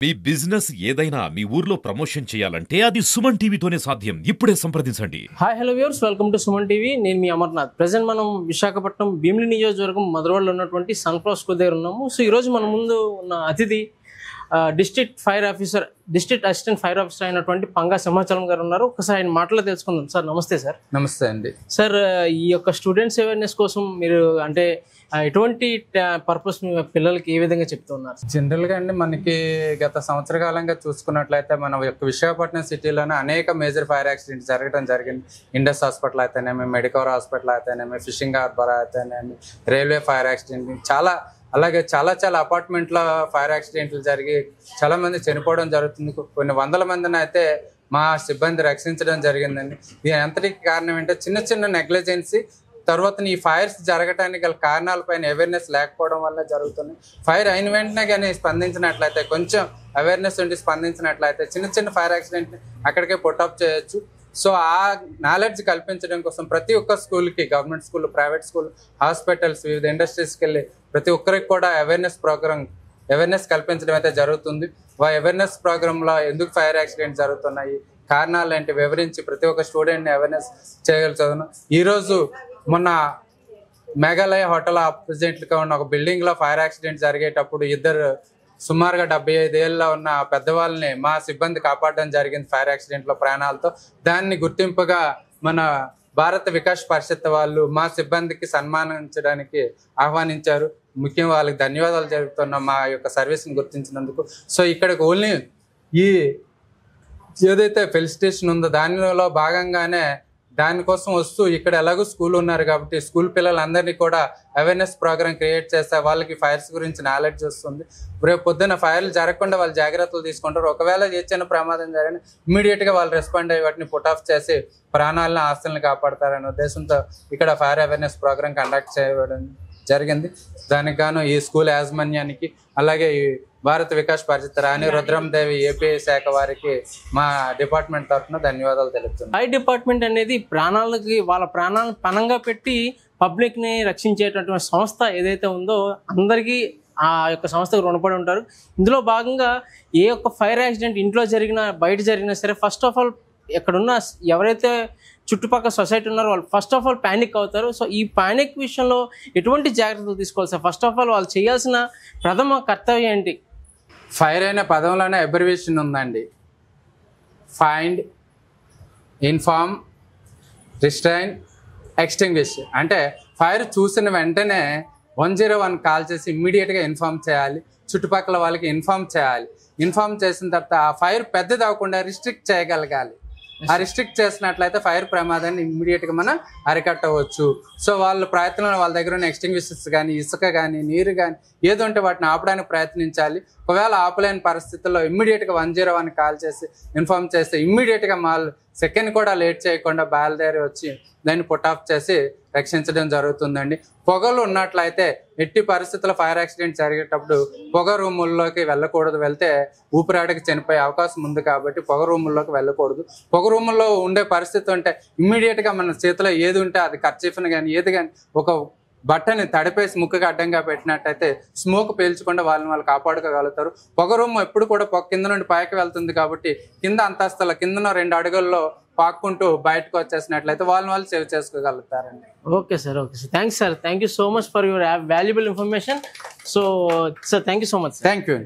మీ business ఏదైనా మీ ఊర్లో promotion చేయాలంటే అది సుమన్ టీవీతోనే సాధ్యం. ఇప్పుడే సంప్రదించండి. Hi hello viewers, welcome to Suman TV. నేను మీ అమర్నాథ్. ప్రెసెంట్ మనం విశాఖపట్నం భీమిలి నియోజకవర్గం మధురవాడలో ఉన్నటువంటి సన్ఫ్లవర్ స్కూల్ దగ్గర ఉన్నాము. సో ఈరోజు మన ముందు ఉన్న అతిథి డిస్ట్రిక్ట్ అసిస్టెంట్ ఫైర్ ఆఫీసర్ అయినటువంటి పంగా సింహాచలం గారు ఉన్నారు. ఒకసారి ఆయన మాటలో తెలుసుకుందాం. సార్ నమస్తే. సార్ నమస్తే అండి. సార్, ఈ యొక్క స్టూడెంట్స్ అవేర్నెస్ కోసం మీరు అంటే ఎటువంటి పర్పస్ మీ పిల్లలకి ఏ విధంగా చెప్తున్నారు? జనరల్గా అండి, మనకి గత సంవత్సర కాలంగా చూసుకున్నట్లయితే మన యొక్క విశాఖపట్నం సిటీలోనే అనేక మేజర్ ఫైర్ యాక్సిడెంట్స్ జరగడం జరిగింది. ఇండస్ హాస్పిటల్ అయితేనేమి, మెడికవర్ హాస్పిటల్ అయితేనేమి, ఫిషింగ్ హార్బర్ అయితేనేమి, రైల్వే ఫైర్ యాక్సిడెంట్, అలాగే చాలా అపార్ట్మెంట్ల ఫైర్ యాక్సిడెంట్లు జరిగి చాలా మంది చనిపోవడం జరుగుతుంది. కొన్ని వందల మందిని అయితే మా సిబ్బంది రక్షించడం జరిగిందండి. దీని అంతటికి కారణం ఏంటంటే చిన్న నెగ్లిజెన్సీ, తర్వాత ఈ ఫైర్స్ జరగడానికి గల కారణాలపైన అవేర్నెస్ లేకపోవడం వల్ల జరుగుతుంది. ఫైర్ అయిన వెంటనే కానీ స్పందించినట్లయితే, కొంచెం అవేర్నెస్ ఉండి స్పందించినట్లయితే చిన్న ఫైర్ యాక్సిడెంట్ని అక్కడికే పుట్టప్ చేయొచ్చు. సో ఆ నాలెడ్జ్ కల్పించడం కోసం ప్రతి ఒక్క స్కూల్కి, government school, private school, hospitals, వివిధ ఇండస్ట్రీస్కి వెళ్ళి ప్రతి ఒక్కరికి కూడా అవేర్నెస్ కల్పించడం అయితే జరుగుతుంది. అవేర్నెస్ ప్రోగ్రాంలో ఎందుకు ఫైర్ యాక్సిడెంట్స్ జరుగుతున్నాయి, కారణాలు ఏంటి వివరించి ప్రతి ఒక్క స్టూడెంట్ని అవేర్నెస్ చేయగలుగుతున్నాం. ఈరోజు మొన్న మేఘాలయ హోటల్ ఆపోజిట్గా ఉన్న ఒక బిల్డింగ్లో ఫైర్ యాక్సిడెంట్ జరిగేటప్పుడు సుమారుగా 75 ఏళ్ళలో ఉన్న పెద్దవాళ్ళని మా సిబ్బంది కాపాడడం జరిగింది ఫైర్ యాక్సిడెంట్లో ప్రాణాలతో. దాన్ని గుర్తింపుగా మన భారత వికాస్ పరిషత్ వాళ్ళు మా సిబ్బందికి సన్మానించడానికి ఆహ్వానించారు. ముఖ్యంగా వాళ్ళకి ధన్యవాదాలు జరుగుతున్న మా యొక్క సర్వీస్ని గుర్తించినందుకు. సో ఇక్కడికి ఓన్లీ ఈ ఏదైతే ఫెలిసిటేషన్ ఉందో దానిలో భాగంగానే దానికోసం వస్తూ ఇక్కడ ఎలాగో స్కూల్ ఉన్నారు కాబట్టి స్కూల్ పిల్లలందరినీ కూడా అవేర్నెస్ ప్రోగ్రామ్ క్రియేట్ చేస్తే వాళ్ళకి ఫైర్స్ గురించి నాలెడ్జ్ వస్తుంది. రేపు పొద్దున్న ఫైర్లు జరగకుండా వాళ్ళు జాగ్రత్తలు తీసుకుంటారు. ఒకవేళ ఏ చిన్న ప్రమాదం జరిగిన ఇమ్మీడియట్గా వాళ్ళు రెస్పాండ్ అయ్యి వాటిని పుట్ ఆఫ్ చేసి ప్రాణాలను, ఆస్తులను కాపాడతారనే ఉద్దేశంతో ఇక్కడ ఫైర్ అవేర్నెస్ ప్రోగ్రామ్ కండక్ట్ చేయడం జరిగింది. దానికి గాను ఈ స్కూల్ యాజమాన్యానికి, అలాగే ఈ భారత వికాస్ పరిషత్ రాణి రుద్రందేవి ఏపీ శాఖ వారికి మా డిపార్ట్మెంట్ తరఫున ధన్యవాదాలు తెలుపుతున్నాను. ఫైర్ డిపార్ట్మెంట్ అనేది వాళ్ళ ప్రాణాలను పణంగా పెట్టి పబ్లిక్ని రక్షించేటటువంటి సంస్థ ఏదైతే ఉందో అందరికీ ఆ యొక్క సంస్థకు రుణపడి ఉంటారు. ఇందులో భాగంగా ఏ ఒక్క ఫైర్ యాక్సిడెంట్ ఇంట్లో జరిగినా బయట జరిగినా సరే, ఫస్ట్ ఆఫ్ ఆల్ ఎక్కడున్న ఎవరైతే చుట్టుపక్కల సొసైటీ ఉన్నారో వాళ్ళు ఫస్ట్ ఆఫ్ ఆల్ ప్యానిక్ అవుతారు. సో ఈ ప్యానిక్ విషయంలో ఎటువంటి జాగ్రత్తలు తీసుకోవాలి సార్? ఫస్ట్ ఆఫ్ ఆల్ వాళ్ళు చేయాల్సిన ప్రథమ కర్తవ్యం ఏంటి? ఫైర్ అనే పదంలోనే అబ్రివేషన్ ఉందండి. Find, inform, restrain, extinguish. అంటే ఫైర్ చూసిన వెంటనే 101 కాల్ చేసి ఇమ్మీడియట్గా ఇన్ఫార్మ్ చేయాలి, చుట్టుపక్కల వాళ్ళకి ఇన్ఫార్మ్ చేయాలి. ఇన్ఫార్మ్ చేసిన తర్వాత ఆ ఫైర్ పెద్దది అవ్వకుండా రిస్ట్రిక్ట్ చేయగలగాలి. ఆ రిస్ట్రిక్ట్ చేసినట్లయితే ఫైర్ ప్రమాదాన్ని ఇమ్మీడియట్గా మనం అరికట్టవచ్చు. సో వాళ్ళ ప్రయత్నంలో వాళ్ళ దగ్గర ఉన్న ఎక్స్టింగ్విషర్స్ కానీ, ఇసుక కానీ, నీరు కానీ ఏదో ఉంటే వాటిని ఆపడానికి ప్రయత్నించాలి. ఒకవేళ ఆపలేని పరిస్థితుల్లో ఇమ్మీడియట్గా 101 కాల్ చేసి ఇన్ఫార్మ్ చేస్తే ఇమ్మీడియట్గా వాళ్ళు సెకండ్ కూడా లేట్ చేయకుండా బయలుదేరి వచ్చి దాన్ని పుట్ ఆఫ్ చేసి రక్షించడం జరుగుతుందండి. పొగలు ఉన్నట్లయితే ఎట్టి పరిస్థితుల్లో ఫైర్ యాక్సిడెంట్ జరిగేటప్పుడు పొగ రూముల్లోకి వెళ్ళకూడదు. వెళ్తే ఊపిరాడకి చనిపోయే అవకాశం ఉంది కాబట్టి పొగ రూముల్లోకి వెళ్ళకూడదు. పొగ రూముల్లో ఉండే పరిస్థితి ఉంటే ఇమ్మీడియట్గా మన చేతిలో ఏది ఉంటే అది కర్చీఫ్ని కానీ ఏది కానీ ఒక బట్టని తడిపేసి ముక్కుకి అడ్డంగా పెట్టినట్టయితే స్మోక్ పీల్చకుండా వాళ్ళు కాపాడుకోగలుగుతారు. పొగ రూమ్ ఎప్పుడు కూడా కింద నుండి పైకి వెళ్తుంది కాబట్టి కింద అంతస్తుల కిందన 2 అడుగుల్లో పాక్కుంటూ బయటకు వచ్చేసినట్లయితే వాళ్ళు సేవ్ చేసుకోగలుగుతారండి. Okay sir. Thanks sir. Thank you so much for your valuable information. So sir, thank you so much. Thank you.